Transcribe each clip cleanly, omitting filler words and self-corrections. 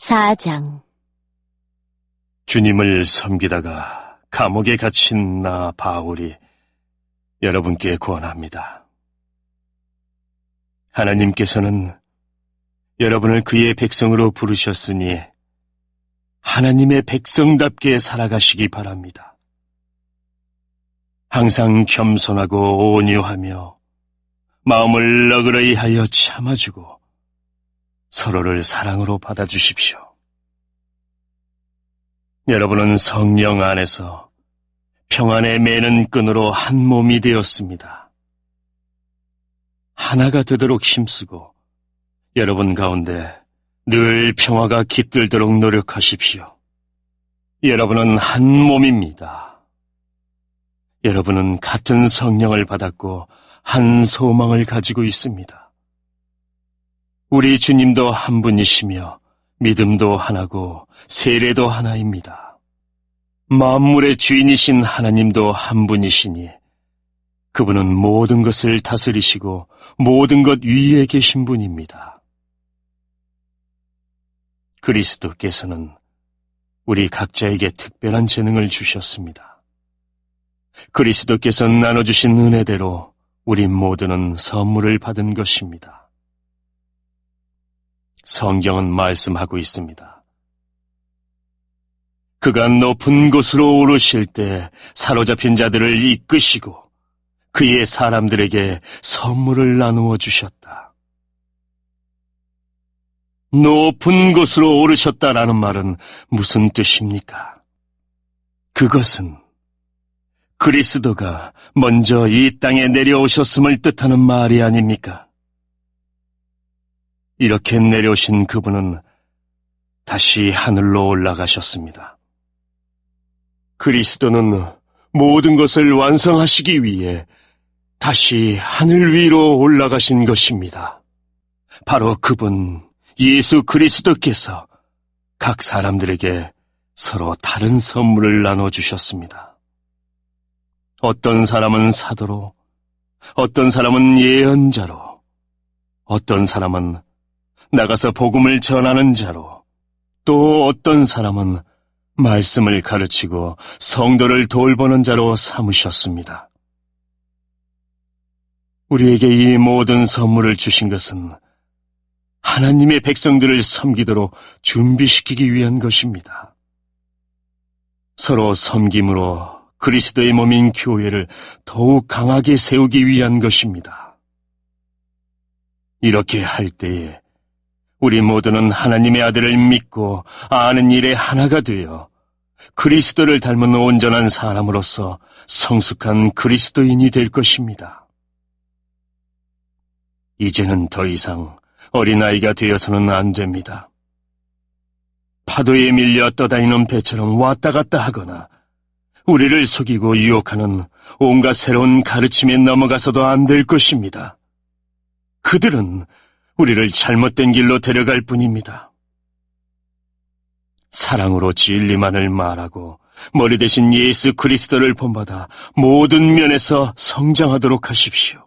4장. 주님을 섬기다가 감옥에 갇힌 나 바울이 여러분께 권합니다. 하나님께서는 여러분을 그의 백성으로 부르셨으니 하나님의 백성답게 살아가시기 바랍니다. 항상 겸손하고 온유하며 마음을 너그러이 하여 참아주고 서로를 사랑으로 받아주십시오. 여러분은 성령 안에서 평안의 매는 끈으로 한 몸이 되었습니다. 하나가 되도록 힘쓰고 여러분 가운데 늘 평화가 깃들도록 노력하십시오. 여러분은 한 몸입니다. 여러분은 같은 성령을 받았고 한 소망을 가지고 있습니다. 우리 주님도 한 분이시며 믿음도 하나고 세례도 하나입니다. 만물의 주인이신 하나님도 한 분이시니 그분은 모든 것을 다스리시고 모든 것 위에 계신 분입니다. 그리스도께서는 우리 각자에게 특별한 재능을 주셨습니다. 그리스도께서 나눠주신 은혜대로 우리 모두는 선물을 받은 것입니다. 성경은 말씀하고 있습니다. 그가 높은 곳으로 오르실 때 사로잡힌 자들을 이끄시고 그의 사람들에게 선물을 나누어 주셨다. 높은 곳으로 오르셨다라는 말은 무슨 뜻입니까? 그것은 그리스도가 먼저 이 땅에 내려오셨음을 뜻하는 말이 아닙니까? 이렇게 내려오신 그분은 다시 하늘로 올라가셨습니다. 그리스도는 모든 것을 완성하시기 위해 다시 하늘 위로 올라가신 것입니다. 바로 그분 예수 그리스도께서 각 사람들에게 서로 다른 선물을 나눠주셨습니다. 어떤 사람은 사도로, 어떤 사람은 예언자로, 어떤 사람은 나가서 복음을 전하는 자로, 또 어떤 사람은 말씀을 가르치고 성도를 돌보는 자로 삼으셨습니다. 우리에게 이 모든 선물을 주신 것은 하나님의 백성들을 섬기도록 준비시키기 위한 것입니다. 서로 섬김으로 그리스도의 몸인 교회를 더욱 강하게 세우기 위한 것입니다. 이렇게 할 때에 우리 모두는 하나님의 아들을 믿고 아는 일에 하나가 되어 그리스도를 닮은 온전한 사람으로서 성숙한 그리스도인이 될 것입니다. 이제는 더 이상 어린아이가 되어서는 안 됩니다. 파도에 밀려 떠다니는 배처럼 왔다 갔다 하거나 우리를 속이고 유혹하는 온갖 새로운 가르침에 넘어가서도 안 될 것입니다. 그들은 우리를 잘못된 길로 데려갈 뿐입니다. 사랑으로 진리만을 말하고 머리 대신 예수 그리스도를 본받아 모든 면에서 성장하도록 하십시오.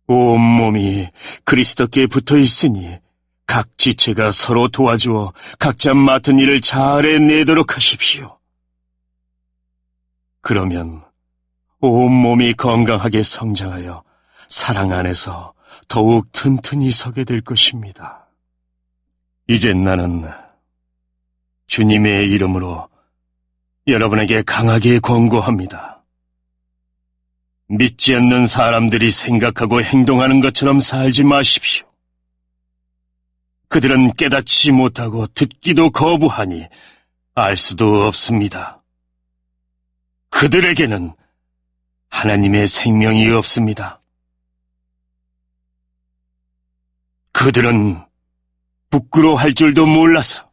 온몸이 그리스도께 붙어 있으니 각 지체가 서로 도와주어 각자 맡은 일을 잘 해내도록 하십시오. 그러면 온몸이 건강하게 성장하여 사랑 안에서 더욱 튼튼히 서게 될 것입니다. 이제 나는 주님의 이름으로 여러분에게 강하게 권고합니다. 믿지 않는 사람들이 생각하고 행동하는 것처럼 살지 마십시오. 그들은 깨닫지 못하고 듣기도 거부하니 알 수도 없습니다. 그들에게는 하나님의 생명이 없습니다. 그들은 부끄러워할 줄도 몰라서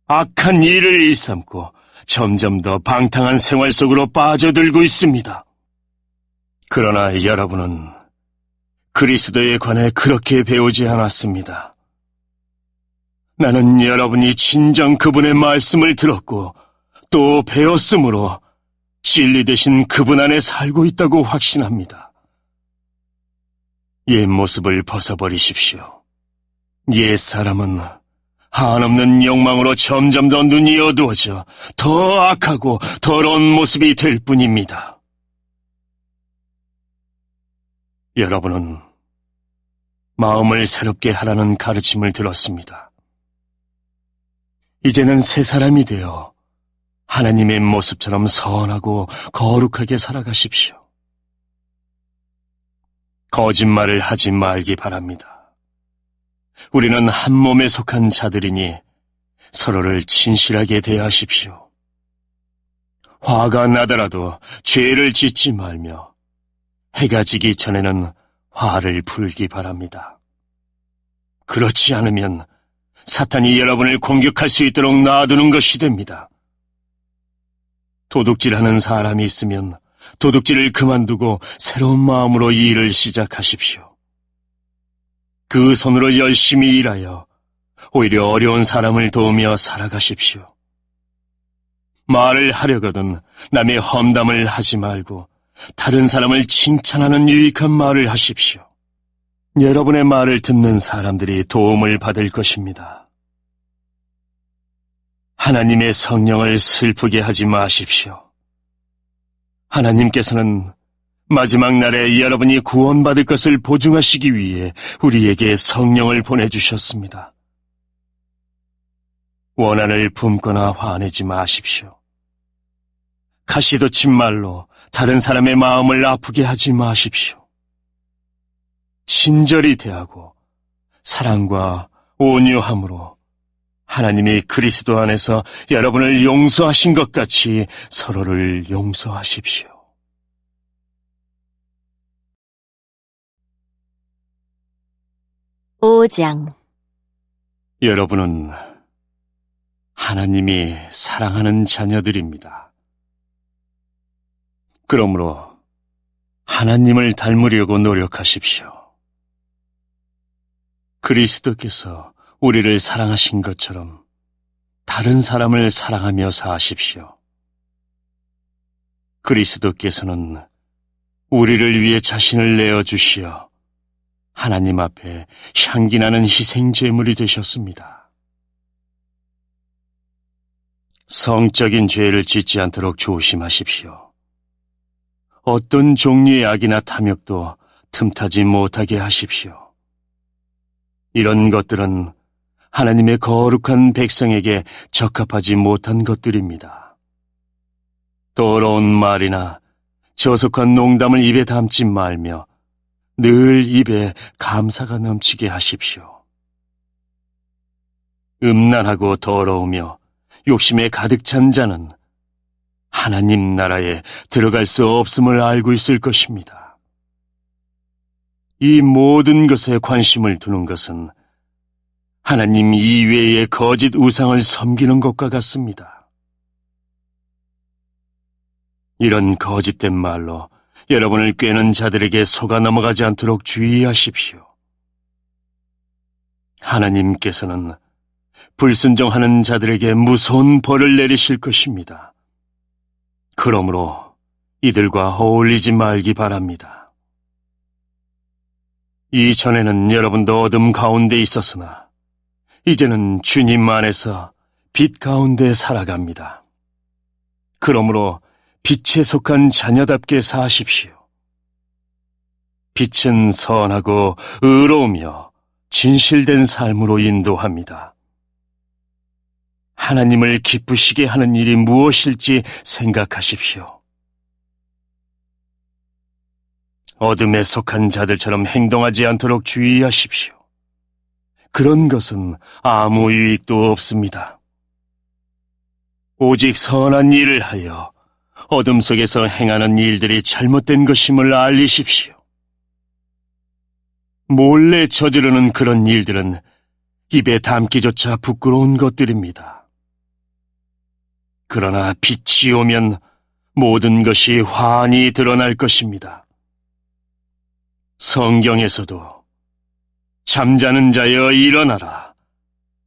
악한 일을 일삼고 점점 더 방탕한 생활 속으로 빠져들고 있습니다. 그러나 여러분은 그리스도에 관해 그렇게 배우지 않았습니다. 나는 여러분이 진정 그분의 말씀을 들었고 또 배웠으므로 진리 대신 그분 안에 살고 있다고 확신합니다. 옛 모습을 벗어버리십시오. 옛 사람은 한없는 욕망으로 점점 더 눈이 어두워져 더 악하고 더러운 모습이 될 뿐입니다. 여러분은 마음을 새롭게 하라는 가르침을 들었습니다. 이제는 새 사람이 되어 하나님의 모습처럼 선하고 거룩하게 살아가십시오. 거짓말을 하지 말기 바랍니다. 우리는 한 몸에 속한 자들이니 서로를 진실하게 대하십시오. 화가 나더라도 죄를 짓지 말며 해가 지기 전에는 화를 풀기 바랍니다. 그렇지 않으면 사탄이 여러분을 공격할 수 있도록 놔두는 것이 됩니다. 도둑질하는 사람이 있으면 도둑질을 그만두고 새로운 마음으로 이 일을 시작하십시오. 그 손으로 열심히 일하여 오히려 어려운 사람을 도우며 살아가십시오. 말을 하려거든 남의 험담을 하지 말고 다른 사람을 칭찬하는 유익한 말을 하십시오. 여러분의 말을 듣는 사람들이 도움을 받을 것입니다. 하나님의 성령을 슬프게 하지 마십시오. 하나님께서는 마지막 날에 여러분이 구원받을 것을 보증하시기 위해 우리에게 성령을 보내주셨습니다. 원한을 품거나 화내지 마십시오. 가시돋친 말로 다른 사람의 마음을 아프게 하지 마십시오. 친절히 대하고 사랑과 온유함으로 하나님이 그리스도 안에서 여러분을 용서하신 것 같이 서로를 용서하십시오. (5장) 여러분은 하나님이 사랑하는 자녀들입니다. 그러므로 하나님을 닮으려고 노력하십시오. 그리스도께서 우리를 사랑하신 것처럼 다른 사람을 사랑하며 사십시오. 그리스도께서는 우리를 위해 자신을 내어주시어 하나님 앞에 향기나는 희생제물이 되셨습니다. 성적인 죄를 짓지 않도록 조심하십시오. 어떤 종류의 악이나 탐욕도 틈타지 못하게 하십시오. 이런 것들은 하나님의 거룩한 백성에게 적합하지 못한 것들입니다. 더러운 말이나 저속한 농담을 입에 담지 말며 늘 입에 감사가 넘치게 하십시오. 음란하고 더러우며 욕심에 가득 찬 자는 하나님 나라에 들어갈 수 없음을 알고 있을 것입니다. 이 모든 것에 관심을 두는 것은 하나님 이외의 거짓 우상을 섬기는 것과 같습니다. 이런 거짓된 말로 여러분을 꿰는 자들에게 속아 넘어가지 않도록 주의하십시오. 하나님께서는 불순종하는 자들에게 무서운 벌을 내리실 것입니다. 그러므로 이들과 어울리지 말기 바랍니다. 이전에는 여러분도 어둠 가운데 있었으나 이제는 주님 안에서 빛 가운데 살아갑니다. 그러므로 빛에 속한 자녀답게 사십시오. 빛은 선하고 의로우며 진실된 삶으로 인도합니다. 하나님을 기쁘시게 하는 일이 무엇일지 생각하십시오. 어둠에 속한 자들처럼 행동하지 않도록 주의하십시오. 그런 것은 아무 유익도 없습니다. 오직 선한 일을 하여 어둠 속에서 행하는 일들이 잘못된 것임을 알리십시오. 몰래 저지르는 그런 일들은 입에 담기조차 부끄러운 것들입니다. 그러나 빛이 오면 모든 것이 환히 드러날 것입니다. 성경에서도 잠자는 자여 일어나라,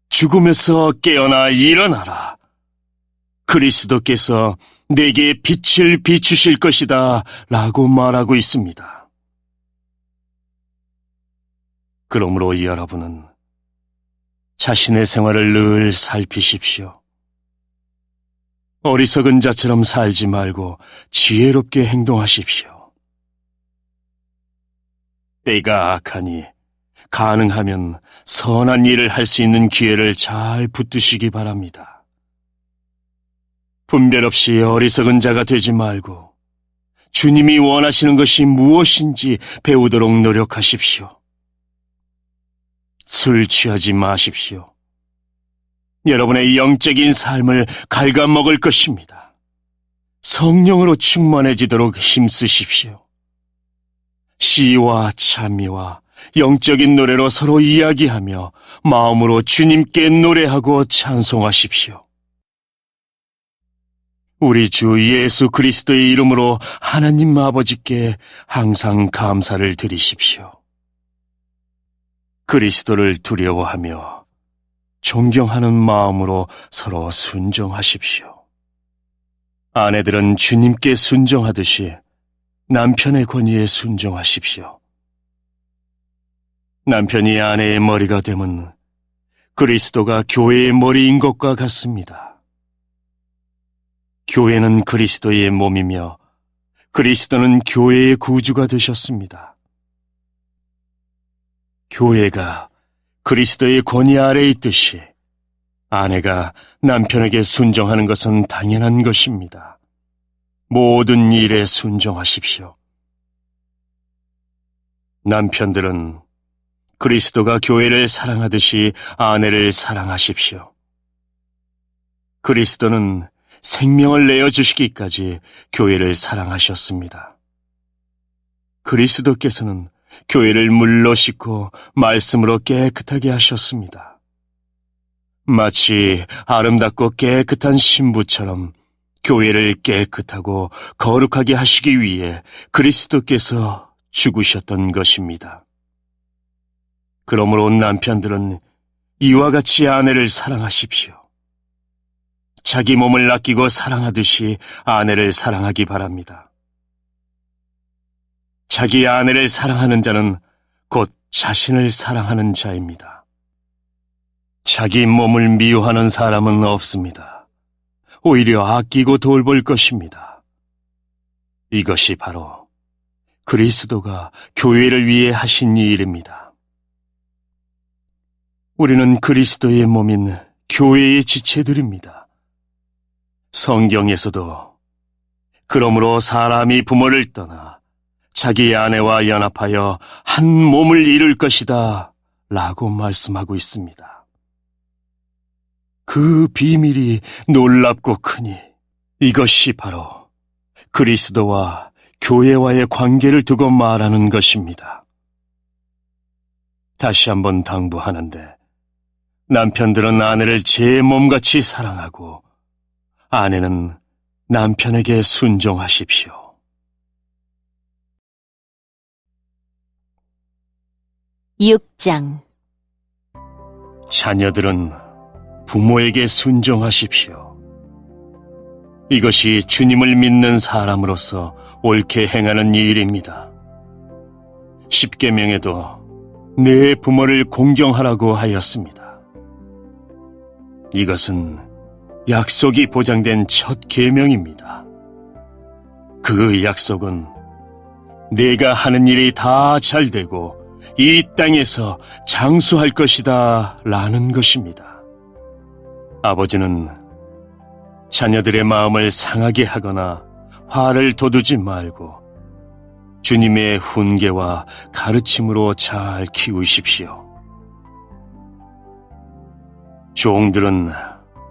죽음에서 깨어나 일어나라, 그리스도께서 내게 빛을 비추실 것이다 라고 말하고 있습니다. 그러므로 여러분은 자신의 생활을 늘 살피십시오. 어리석은 자처럼 살지 말고 지혜롭게 행동하십시오. 때가 악하니 가능하면 선한 일을 할 수 있는 기회를 잘 붙드시기 바랍니다. 분별 없이 어리석은 자가 되지 말고 주님이 원하시는 것이 무엇인지 배우도록 노력하십시오. 술 취하지 마십시오. 여러분의 영적인 삶을 갉아먹을 것입니다. 성령으로 충만해지도록 힘쓰십시오. 시와 찬미와 영적인 노래로 서로 이야기하며 마음으로 주님께 노래하고 찬송하십시오. 우리 주 예수 그리스도의 이름으로 하나님 아버지께 항상 감사를 드리십시오. 그리스도를 두려워하며 존경하는 마음으로 서로 순종하십시오. 아내들은 주님께 순종하듯이 남편의 권위에 순종하십시오. 남편이 아내의 머리가 되면 그리스도가 교회의 머리인 것과 같습니다. 교회는 그리스도의 몸이며 그리스도는 교회의 구주가 되셨습니다. 교회가 그리스도의 권위 아래에 있듯이 아내가 남편에게 순종하는 것은 당연한 것입니다. 모든 일에 순종하십시오. 남편들은 그리스도가 교회를 사랑하듯이 아내를 사랑하십시오. 그리스도는 생명을 내어주시기까지 교회를 사랑하셨습니다. 그리스도께서는 교회를 물로 씻고 말씀으로 깨끗하게 하셨습니다. 마치 아름답고 깨끗한 신부처럼 교회를 깨끗하고 거룩하게 하시기 위해 그리스도께서 죽으셨던 것입니다. 그러므로 남편들은 이와 같이 아내를 사랑하십시오. 자기 몸을 아끼고 사랑하듯이 아내를 사랑하기 바랍니다. 자기 아내를 사랑하는 자는 곧 자신을 사랑하는 자입니다. 자기 몸을 미워하는 사람은 없습니다. 오히려 아끼고 돌볼 것입니다. 이것이 바로 그리스도가 교회를 위해 하신 일입니다. 우리는 그리스도의 몸인 교회의 지체들입니다. 성경에서도 그러므로 사람이 부모를 떠나 자기 아내와 연합하여 한 몸을 이룰 것이다 라고 말씀하고 있습니다. 그 비밀이 놀랍고 크니 이것이 바로 그리스도와 교회와의 관계를 두고 말하는 것입니다. 다시 한번 당부하는데 남편들은 아내를 제 몸같이 사랑하고 아내는 남편에게 순종하십시오. (6장) 자녀들은 부모에게 순종하십시오. 이것이 주님을 믿는 사람으로서 옳게 행하는 일입니다. 십계명에도 내 부모를 공경하라고 하였습니다. 이것은 약속이 보장된 첫 계명입니다. 그 약속은 내가 하는 일이 다 잘되고 이 땅에서 장수할 것이다 라는 것입니다. 아버지는 자녀들의 마음을 상하게 하거나 화를 돋우지 말고 주님의 훈계와 가르침으로 잘 키우십시오. 종들은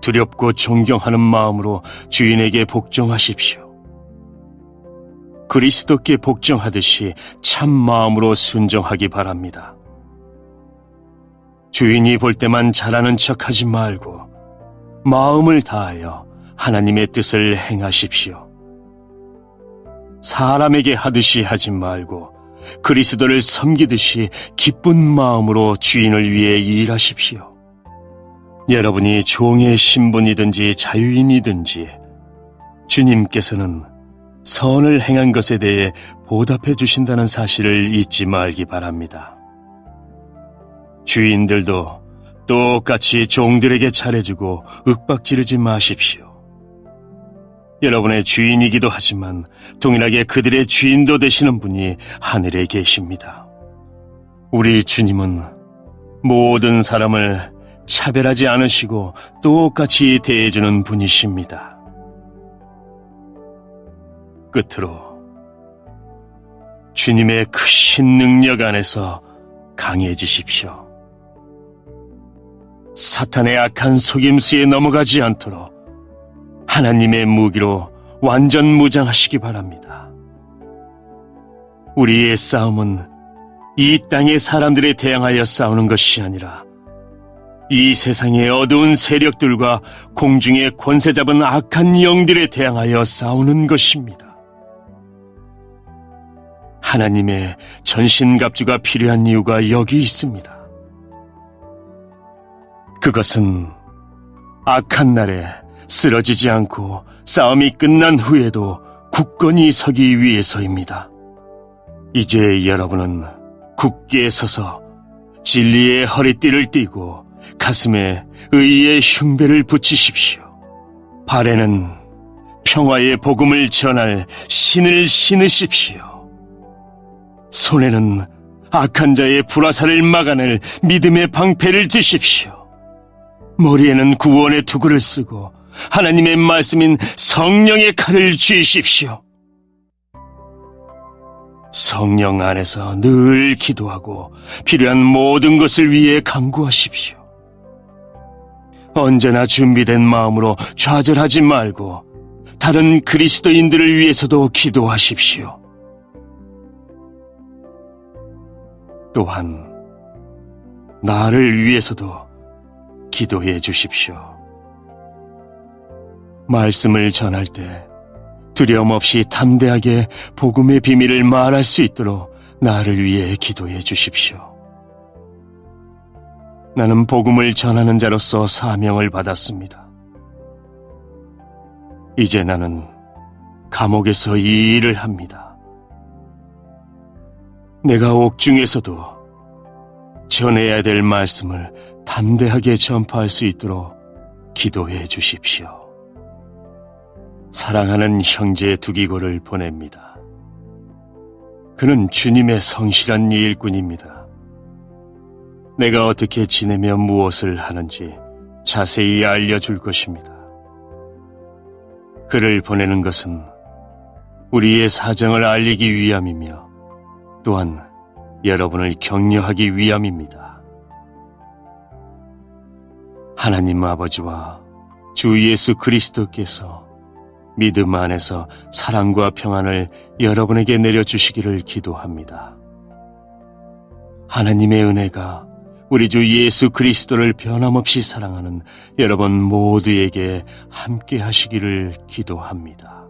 두렵고 존경하는 마음으로 주인에게 복종하십시오. 그리스도께 복종하듯이 참 마음으로 순종하기 바랍니다. 주인이 볼 때만 잘하는 척하지 말고 마음을 다하여 하나님의 뜻을 행하십시오. 사람에게 하듯이 하지 말고 그리스도를 섬기듯이 기쁜 마음으로 주인을 위해 일하십시오. 여러분이 종의 신분이든지 자유인이든지 주님께서는 선을 행한 것에 대해 보답해 주신다는 사실을 잊지 말기 바랍니다. 주인들도 똑같이 종들에게 잘해주고 윽박지르지 마십시오. 여러분의 주인이기도 하지만 동일하게 그들의 주인도 되시는 분이 하늘에 계십니다. 우리 주님은 모든 사람을 차별하지 않으시고 똑같이 대해주는 분이십니다. 끝으로 주님의 크신 능력 안에서 강해지십시오. 사탄의 악한 속임수에 넘어가지 않도록 하나님의 무기로 완전 무장하시기 바랍니다. 우리의 싸움은 이 땅의 사람들에 대항하여 싸우는 것이 아니라 이 세상의 어두운 세력들과 공중의 권세 잡은 악한 영들에 대항하여 싸우는 것입니다. 하나님의 전신갑주가 필요한 이유가 여기 있습니다. 그것은 악한 날에 쓰러지지 않고 싸움이 끝난 후에도 굳건히 서기 위해서입니다. 이제 여러분은 굳게 서서 진리의 허리띠를 띠고 가슴에 의의 흉배를 붙이십시오. 발에는 평화의 복음을 전할 신을 신으십시오. 손에는 악한 자의 불화살을 막아낼 믿음의 방패를 드십시오. 머리에는 구원의 투구를 쓰고 하나님의 말씀인 성령의 칼을 쥐십시오. 성령 안에서 늘 기도하고 필요한 모든 것을 위해 간구하십시오. 언제나 준비된 마음으로 좌절하지 말고 다른 그리스도인들을 위해서도 기도하십시오. 또한 나를 위해서도 기도해 주십시오. 말씀을 전할 때 두려움 없이 담대하게 복음의 비밀을 말할 수 있도록 나를 위해 기도해 주십시오. 나는 복음을 전하는 자로서 사명을 받았습니다. 이제 나는 감옥에서 이 일을 합니다. 내가 옥중에서도 전해야 될 말씀을 담대하게 전파할 수 있도록 기도해 주십시오. 사랑하는 형제 두기고를 보냅니다. 그는 주님의 성실한 일꾼입니다. 내가 어떻게 지내며 무엇을 하는지 자세히 알려줄 것입니다. 그를 보내는 것은 우리의 사정을 알리기 위함이며 또한 여러분을 격려하기 위함입니다. 하나님 아버지와 주 예수 그리스도께서 믿음 안에서 사랑과 평안을 여러분에게 내려주시기를 기도합니다. 하나님의 은혜가 우리 주 예수 그리스도를 변함없이 사랑하는 여러분 모두에게 함께 하시기를 기도합니다.